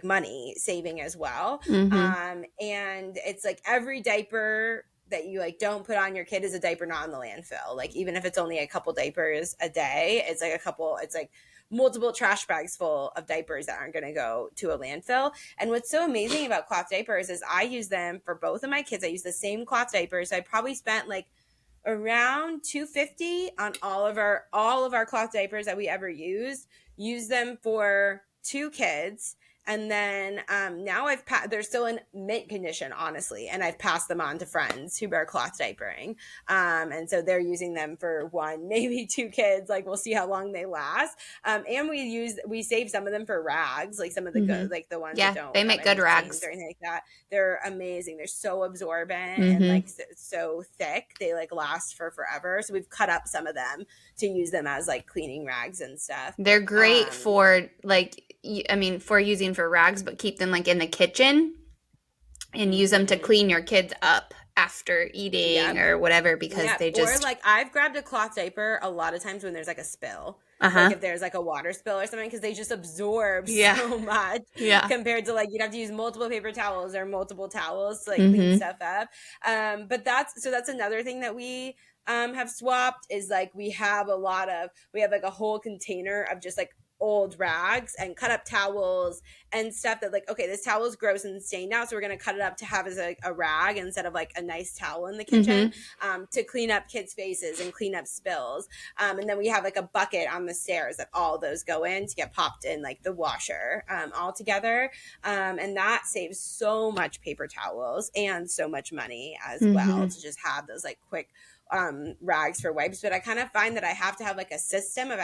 money saving as well. Mm-hmm. And it's like every diaper that you like don't put on your kid is a diaper not in the landfill. Like even if it's only a couple diapers a day, it's like multiple trash bags full of diapers that aren't going to go to a landfill. And what's so amazing about cloth diapers is I use them for both of my kids. I use the same cloth diapers. I probably spent like around $250 on all of our cloth diapers that we ever use them for two kids. And then now they're still in mint condition, honestly, and I've passed them on to friends who wear cloth diapering, and so they're using them for one, maybe two kids. Like we'll see how long they last. And we save some of them for rags, like some of the Mm-hmm. good, like the ones that Yeah, don't they have make any good stains rags. or anything like that. They're amazing. They're so absorbent and Mm-hmm. like so thick. They like last for forever. So we've cut up some of them to use them as like cleaning rags and stuff. They're great for like, I mean, for using for rags, but keep them like in the kitchen and use them to Mm-hmm. clean your kids up after eating Yep. or whatever because Yeah, they or just, like I've grabbed a cloth diaper a lot of times when there's like a spill. Like uh-huh. if there's like a water spill or something, because they just absorb Yeah. so much Yeah. compared to like you'd have to use multiple paper towels or multiple towels to like clean Mm-hmm. stuff up. But that's another thing that we have swapped is like we have like a whole container of just like old rags and cut up towels and stuff that like, okay, this towel is gross and stained now, so we're going to cut it up to have as a rag instead of like a nice towel in the kitchen, to clean up kids' faces and clean up spills. And then we have like a bucket on the stairs that all those go in to get popped in like the washer, all together. And that saves so much paper towels and so much money as well, Mm-hmm. to just have those like quick rags for wipes. But I kind of find that I have to have like a system of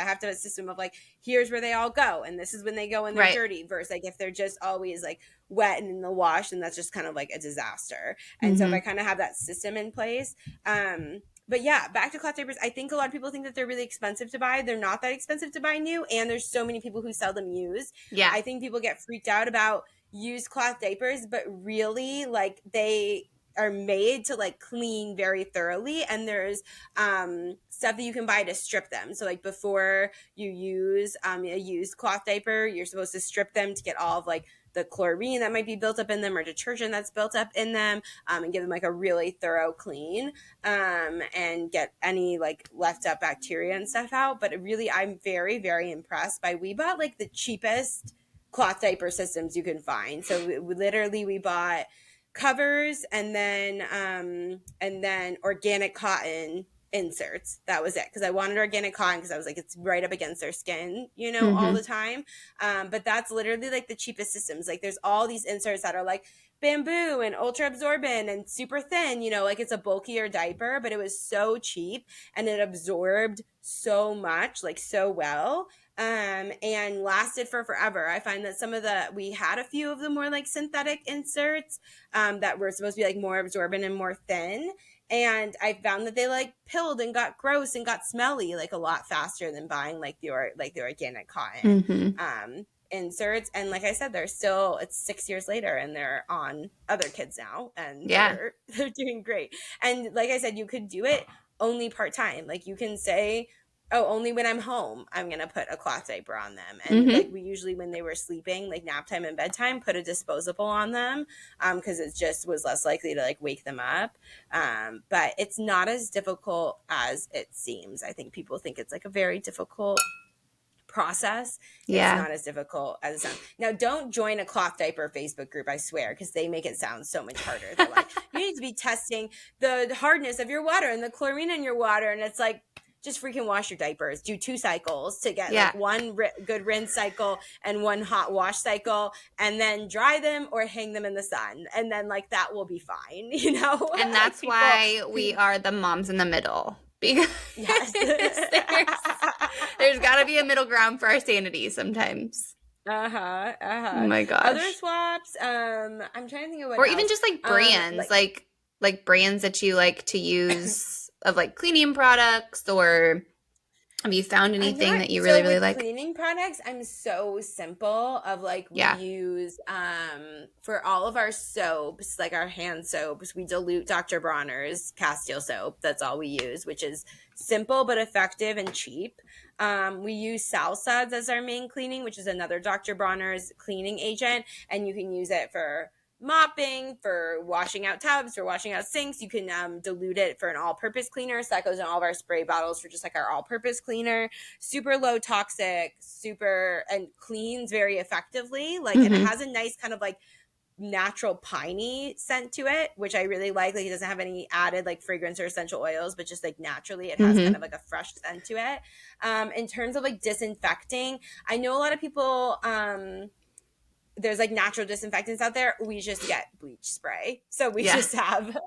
like, here's where they all go and this is when they go and they're Right. dirty, versus like if they're just always like wet and in the wash, and that's just kind of like a disaster. And so if I kind of have that system in place, but yeah, back to cloth diapers. I think a lot of people think that they're really expensive to buy. They're not that expensive to buy new, and there's so many people who sell them used. Yeah. I think people get freaked out about used cloth diapers, but really like they are made to like clean very thoroughly, and there's stuff that you can buy to strip them. So like before you use a used cloth diaper, you're supposed to strip them to get all of like the chlorine that might be built up in them or detergent that's built up in them, and give them like a really thorough clean, and get any like left up bacteria and stuff out. But really, I'm very, very impressed by, we bought like the cheapest cloth diaper systems you can find. So we bought covers and then organic cotton inserts. That was it, because I wanted organic cotton because I was like, it's right up against their skin, all the time. But that's literally like the cheapest systems. Like there's all these inserts that are like bamboo and ultra absorbent and super thin, like it's a bulkier diaper, but it was so cheap and it absorbed so much, like so well, and lasted for forever. I find that we had a few of the more like synthetic inserts, that were supposed to be like more absorbent and more thin. And I found that they like pilled and got gross and got smelly like a lot faster than buying like the organic cotton inserts. And like I said, it's 6 years later and they're on other kids now, and they're doing great. And like I said, you could do it only part-time. Like you can say, oh, only when I'm home I'm gonna put a cloth diaper on them. And like we usually, when they were sleeping, like nap time and bedtime, put a disposable on them, because it just was less likely to like wake them up. But it's not as difficult as it seems. I think people think it's like a very difficult process, it's Yeah. not as difficult as it sounds. Now, don't join a cloth diaper Facebook group, I swear, because they make it sound so much harder. They're like, you need to be testing the hardness of your water and the chlorine in your water. And it's like, just freaking wash your diapers. Do 2 cycles to get like one good rinse cycle and 1 hot wash cycle, and then dry them or hang them in the sun. And then like that will be fine, you know? And that's why we are the moms in the middle. Because Yes. there's got to be a middle ground for our sanity sometimes. Oh my gosh. Other swaps, I'm trying to think of what Or else. even just like brands, like brands that you like to use of like cleaning products, or have you found anything that you really, really like? Cleaning products, I'm so simple of like we use for all of our soaps, like our hand soaps, we dilute Dr. Bronner's Castile soap. That's all we use, which is simple but effective and cheap. We use Salsuds as our main cleaning, which is another Dr. Bronner's cleaning agent, and you can use it for mopping, for washing out tubs, for washing out sinks. You can dilute it for an all-purpose cleaner, so that goes in all of our spray bottles for just like our all-purpose cleaner. Super low toxic, and cleans very effectively, like and it has a nice kind of like natural piney scent to it, which I really like. Like it doesn't have any added like fragrance or essential oils, but just like naturally it has kind of like a fresh scent to it. In terms of like disinfecting, I know a lot of people there's like natural disinfectants out there. We just get bleach spray. So we just have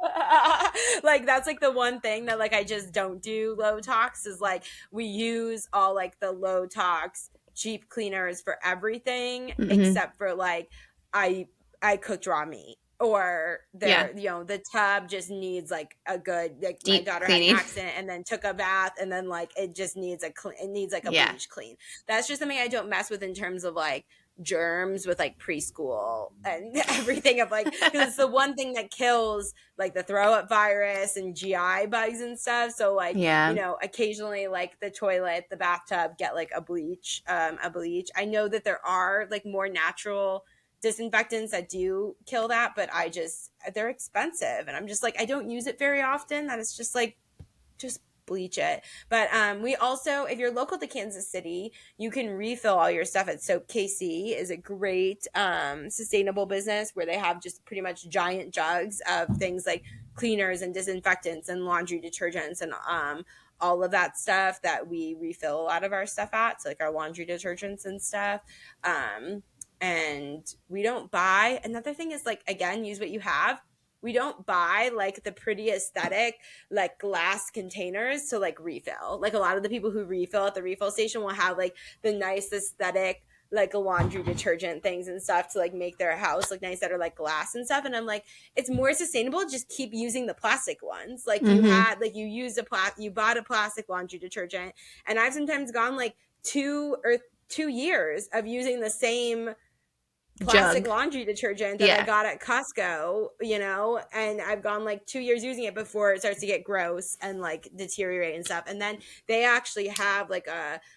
like that's like the one thing that like I just don't do low tox is like we use all like the low tox cheap cleaners for everything except for like I cooked raw meat, or the tub just needs like a good, like deep my daughter cleaning. had an accident and then took a bath and then like it just needs a bleach clean. That's just something I don't mess with in terms of like germs with like preschool and everything of like, because it's the one thing that kills like the throw up virus and GI bugs and stuff. So like, you know, occasionally like the toilet, the bathtub get like a bleach. I know that there are like more natural disinfectants that do kill that, but they're expensive and I'm just like, I don't use it very often. That it's just like, just bleach it. But we also, if you're local to Kansas City, you can refill all your stuff at Soap KC. Is a great sustainable business where they have just pretty much giant jugs of things like cleaners and disinfectants and laundry detergents and all of that stuff that we refill a lot of our stuff at. So like our laundry detergents and stuff. And we don't buy, another thing is like, again, use what you have. We don't buy like the pretty aesthetic like glass containers to like refill. Like a lot of the people who refill at the refill station will have like the nice aesthetic like laundry detergent things and stuff to like make their house look nice that are like glass and stuff. And I'm like, it's more sustainable. Just keep using the plastic ones. Like you had, like you bought a plastic laundry detergent, and I've sometimes gone like 2 years of using the same plastic laundry detergent that I got at Costco, you know, and I've gone like 2 years using it before it starts to get gross and like deteriorate and stuff. And then they actually have like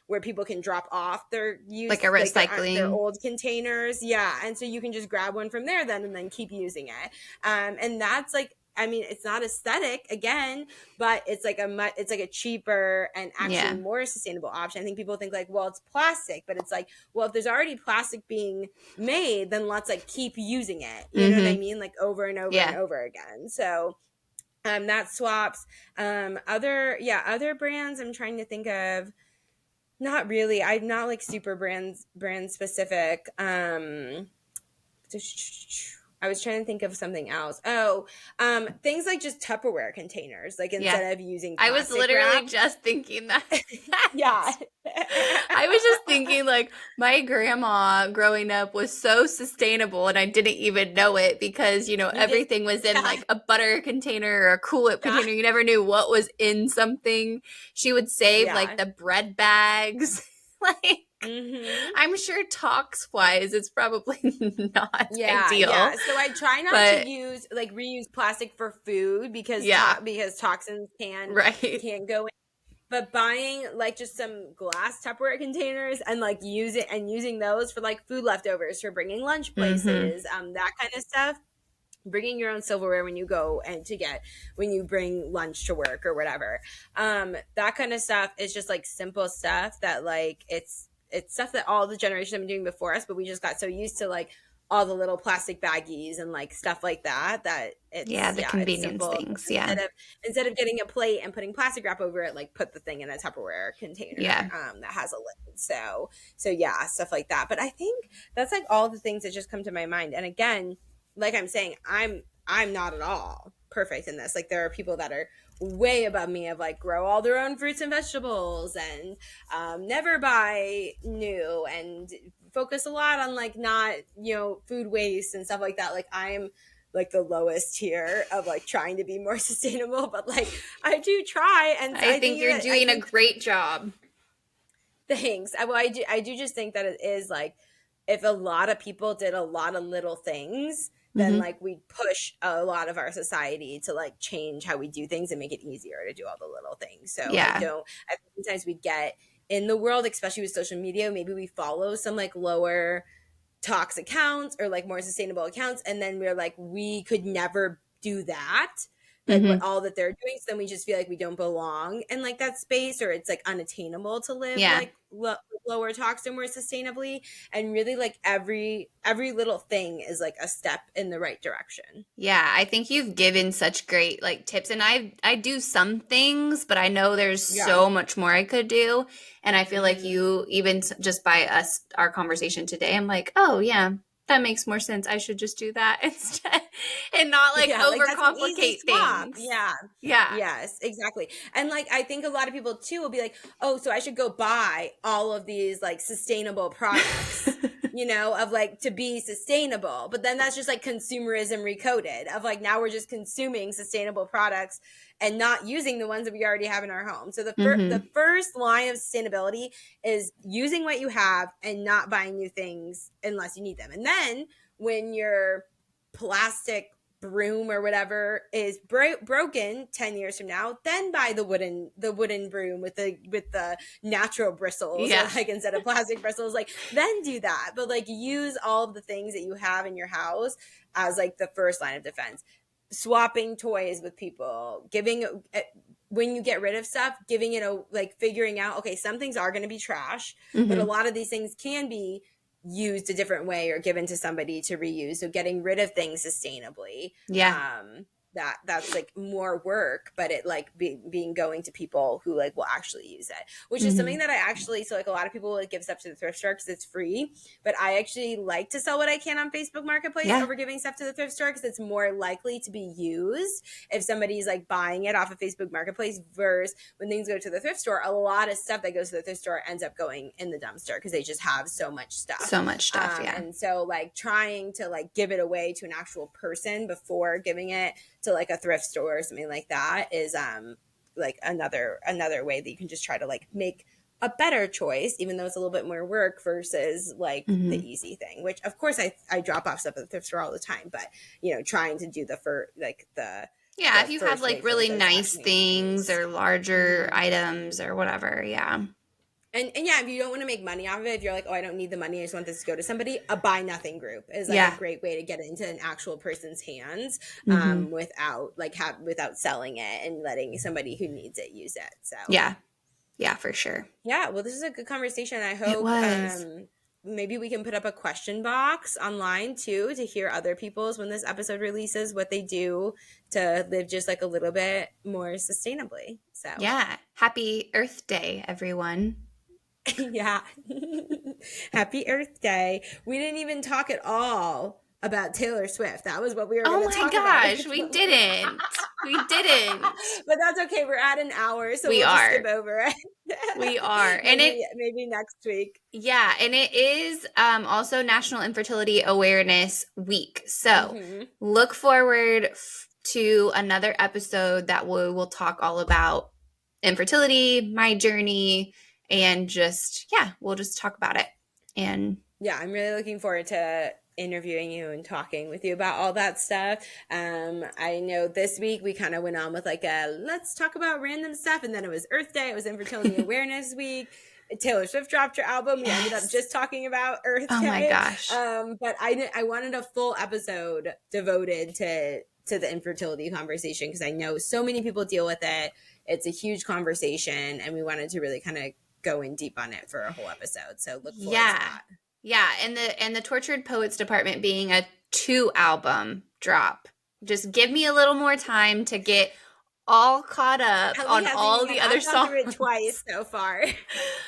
where people can drop off their use, like a recycling, their old containers. Yeah. And so you can just grab one from there then and then keep using it. And that's like, I mean, it's not aesthetic again, but it's like a cheaper and actually more sustainable option. I think people think like, well, it's plastic, but it's like, well, if there's already plastic being made, then let's like keep using it. You know what I mean? Like over and over and over again. So that swaps. Other brands I'm trying to think of. Not really. I'm not like super brand specific. I was trying to think of something else. Things like just Tupperware containers, like instead of using plastic I was literally wrap. Just thinking that. Yeah. I was just thinking like my grandma growing up was so sustainable and I didn't even know it because, you know, everything was in like a butter container or a Cool Whip container. You never knew what was in something. She would save like the bread bags. Like, I'm sure tox-wise, it's probably not ideal. Yeah, so I try not to use like reuse plastic for food because toxins can go in. But buying like just some glass Tupperware containers and like using those for like food leftovers for bringing lunch places, that kind of stuff. Bringing your own silverware when you go and when you bring lunch to work or whatever. That kind of stuff is just like simple stuff that like it's stuff that all the generations have been doing before us, but we just got so used to like all the little plastic baggies and like stuff like that Yeah, it's the it's convenience simple. things. Yeah. Instead of getting a plate and putting plastic wrap over it, like put the thing in a Tupperware container Yeah. that has a lid. So yeah, stuff like that. But I think that's like all the things that just come to my mind. And again, like I'm saying, I'm not at all perfect in this. Like there are people that are way above me of like grow all their own fruits and vegetables and never buy new and focus a lot on like not, you know, food waste and stuff like that. Like I'm like the lowest tier of like trying to be more sustainable, but like I do try. And I think you're doing a great job. Thanks. Well, I do just think that it is like if a lot of people did a lot of little things, then like we'd push a lot of our society to like change how we do things and make it easier to do all the little things. So I think sometimes we get in the world, especially with social media, maybe we follow some like lower tox accounts or like more sustainable accounts, and then we're like, we could never do that. Like what all that they're doing, so then we just feel like we don't belong in like that space, or it's like unattainable to live like lower tox and more sustainably. And really like every little thing is like a step in the right direction. Yeah, I think you've given such great like tips, and I do some things, but I know there's so much more I could do, and I feel like you even just by our conversation today, I'm like, oh yeah, that makes more sense. I should just do that instead and not like overcomplicate things. Yeah. Yes, exactly. And like I think a lot of people too will be like, oh, so I should go buy all of these like sustainable products, you know, of like to be sustainable. But then that's just like consumerism recoded of like now we're just consuming sustainable products and not using the ones that we already have in our home. So the first line of sustainability is using what you have and not buying new things unless you need them. And then when your plastic broom or whatever is broken 10 years from now, then buy the wooden broom with the natural bristles, or like instead of plastic bristles, like then do that. But like use all of the things that you have in your house as like the first line of defense. Swapping toys with people, when you get rid of stuff, giving it a like figuring out, okay, some things are going to be trash, but a lot of these things can be used a different way or given to somebody to reuse. So getting rid of things sustainably. That's like more work, but it like being going to people who like will actually use it, which is something that I actually, so like a lot of people like give stuff to the thrift store because it's free, but I actually like to sell what I can on Facebook Marketplace over giving stuff to the thrift store because it's more likely to be used if somebody's like buying it off of Facebook Marketplace versus when things go to the thrift store, a lot of stuff that goes to the thrift store ends up going in the dumpster because they just have so much stuff. And so like trying to like give it away to an actual person before giving it to like a thrift store or something like that is like another way that you can just try to like make a better choice, even though it's a little bit more work versus like the easy thing, which of course I drop off stuff at the thrift store all the time, but you know, trying to do if you have like really nice things or larger items or whatever. And yeah, if you don't want to make money off of it, if you're like, oh, I don't need the money, I just want this to go to somebody, a buy nothing group is like a great way to get it into an actual person's hands without selling it and letting somebody who needs it use it. So yeah, for sure. Yeah, well, this is a good conversation. I hope maybe we can put up a question box online too to hear other people's, when this episode releases, what they do to live just like a little bit more sustainably. So yeah, happy Earth Day, everyone. Yeah. Happy Earth Day. We didn't even talk at all about Taylor Swift. That was what we were going to talk about. Oh my gosh, we didn't. We didn't. But that's okay. We're at an hour, so we'll just skip over it. We are. Maybe next week. Yeah, and it is also National Infertility Awareness Week. So look forward to another episode that we will talk all about infertility, my journey, and just, we'll just talk about it. And yeah, I'm really looking forward to interviewing you and talking with you about all that stuff. I know this week we kind of went on with like let's talk about random stuff, and then it was Earth Day, it was Infertility Awareness Week. Taylor Swift dropped her album. We ended up just talking about Earth Day. Oh my gosh. But I wanted a full episode devoted to the infertility conversation because I know so many people deal with it. It's a huge conversation, and we wanted to really kind of go in deep on it for a whole episode. So look forward to Yeah. that. Yeah, and the Tortured Poets department being a 2-album drop. Just give me a little more time to get all caught up Elly on all the other I've gone through songs. it twice so far.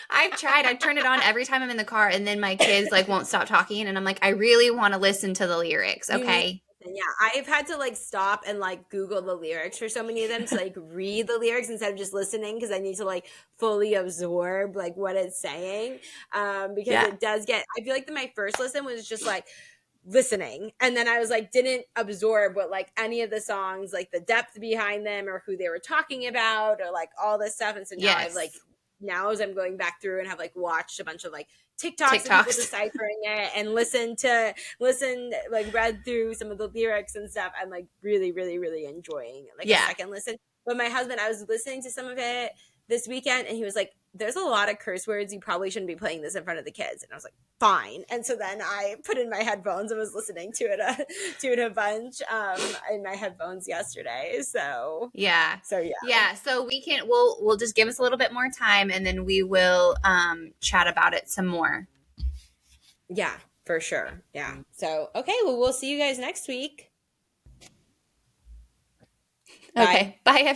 I've tried. I turn it on every time I'm in the car, and then my kids like won't stop talking, and I'm like, I really want to listen to the lyrics. Okay. Yeah, I've had to like stop and like Google the lyrics for so many of them to like read the lyrics instead of just listening, because I need to like fully absorb like what it's saying. Because it does get, I feel like my first listen was just like listening, and then I was like didn't absorb what like any of the songs, like the depth behind them or who they were talking about or like all this stuff. And so now I've like, now as I'm going back through and have like watched a bunch of like TikToks of people deciphering it and like read through some of the lyrics and stuff, I'm like really, really, really enjoying like a second listen. But my husband, I was listening to some of it this weekend, and he was like, there's a lot of curse words. You probably shouldn't be playing this in front of the kids. And I was like, fine. And so then I put in my headphones and was listening to it a bunch in my headphones yesterday. So yeah. Yeah. So we'll just give us a little bit more time, and then we will chat about it some more. Yeah, for sure. Yeah. So, okay. Well, we'll see you guys next week. Okay. Bye everyone.